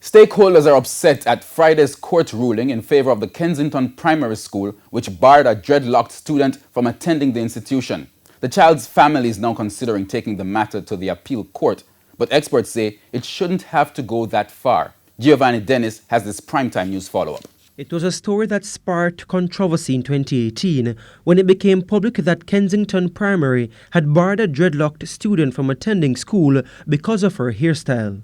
Stakeholders are upset at Friday's court ruling in favor of the Kensington Primary School, which barred a Dreadlocked student from attending the institution. The child's family is now considering taking the matter to the appeal court, but experts say it shouldn't have to go that far. Giovanni Dennis has this primetime news follow-up. It was a story that sparked controversy in 2018 when it became public that Kensington Primary had barred a dreadlocked student from attending school because of her hairstyle.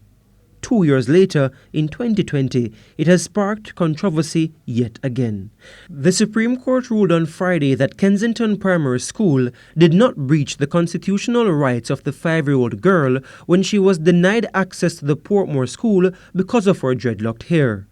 2 years later, in 2020, it has sparked controversy yet again. The Supreme Court ruled on Friday that Kensington Primary School did not breach the constitutional rights of the 5-year-old girl when she was denied access to the Portmore School because of her dreadlocked hair.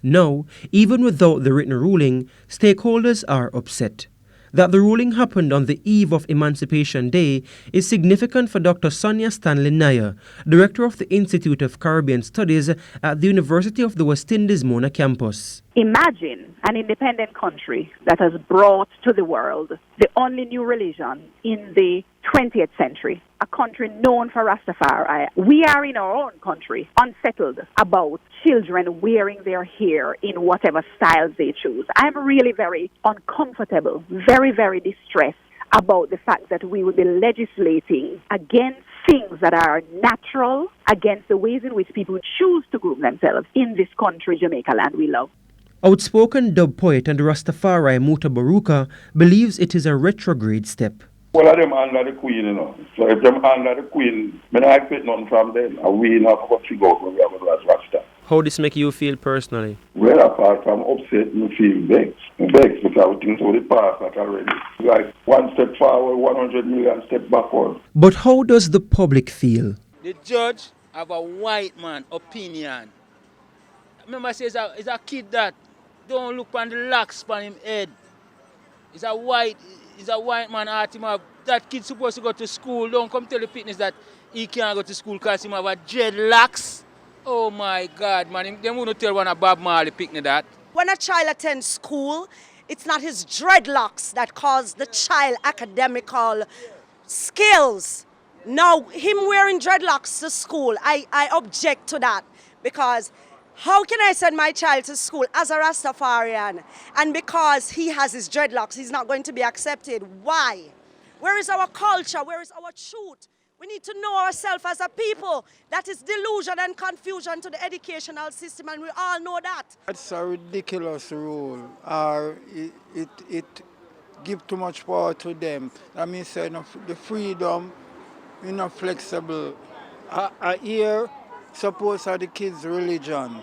Now, even without the written ruling, stakeholders are upset. That the ruling happened on the eve of Emancipation Day is significant for Dr. Sonia Stanley Nair, Director of the Institute of Caribbean Studies at the University of the West Indies Mona campus. Imagine an independent country that has brought to the world the only new religion in the 20th century, a country known for Rastafari. We are in our own country unsettled about children wearing their hair in whatever styles they choose. I'm really very uncomfortable, very, very distressed about the fact that we will be legislating against things that are natural, against the ways in which people choose to group themselves in this country, Jamaica land we love. Outspoken dub poet and Rastafari Muta Baruka believes it is a retrograde step. Well, of them under the Queen, you know. So if them under the Queen, I don't expect nothing from them. And we in our country go when we have a Rasta. How does this make you feel personally? Well, apart from upset, I feel vexed. Vexed because things over the past not already. Like one step forward, 100 million step backward. But how does the public feel? The judge have a white man opinion. Remember, I say it's a kid that don't look on the locks on him head. It's a white man at him. That kid supposed to go to school. Don't come tell the fitness that he can't go to school because he have a dreadlocks. Oh my God, man. They wouldn't tell one of Bob Marley picnic that. When a child attends school, it's not his dreadlocks that cause the child academical skills. No, him wearing dreadlocks to school, I object to that, because how can I send my child to school as a Rastafarian and because he has his dreadlocks, he's not going to be accepted? Why? Where is our culture? Where is our truth? We need to know ourselves as a people. That is delusion and confusion to the educational system, and we all know that. It's a ridiculous rule. It gives too much power to them. That means the freedom, flexible. Here, suppose are the kids' religion.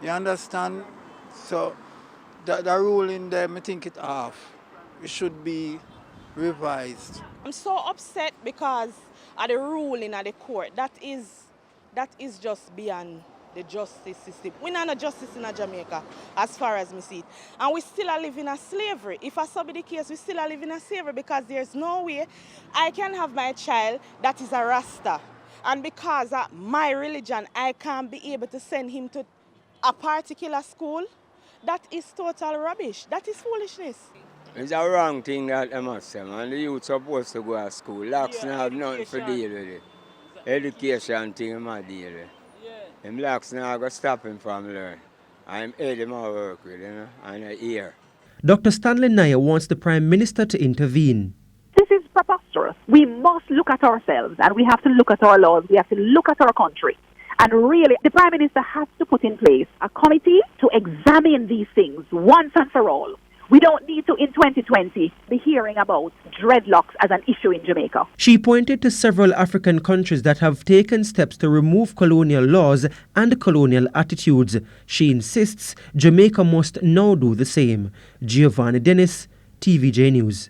You understand? So the rule in them, I think it's off. It should be revised. I'm so upset because of the ruling of the court. That is just beyond the justice system. We not a justice in Jamaica, as far as me see it. And we still are living in slavery. If I saw be the case, we still are living in slavery because there's no way I can have my child that is a Rasta. And because of my religion, I can't be able to send him to a particular school. That is total rubbish. That is foolishness. It's a wrong thing that I must say, man. The youth supposed to go to school. Locks don't have nothing to deal with it. Education thing I deal with. Them locks now go stop him from learning. I'm him to work with, and I hear. Dr. Stanley Nair wants the Prime Minister to intervene. This is preposterous. We must look at ourselves, and we have to look at our laws. We have to look at our country. And really, the Prime Minister has to put in place a committee to examine these things once and for all. We don't need to, in 2020, be hearing about dreadlocks as an issue in Jamaica. She pointed to several African countries that have taken steps to remove colonial laws and colonial attitudes. She insists Jamaica must now do the same. Giovanni Dennis, TVJ News.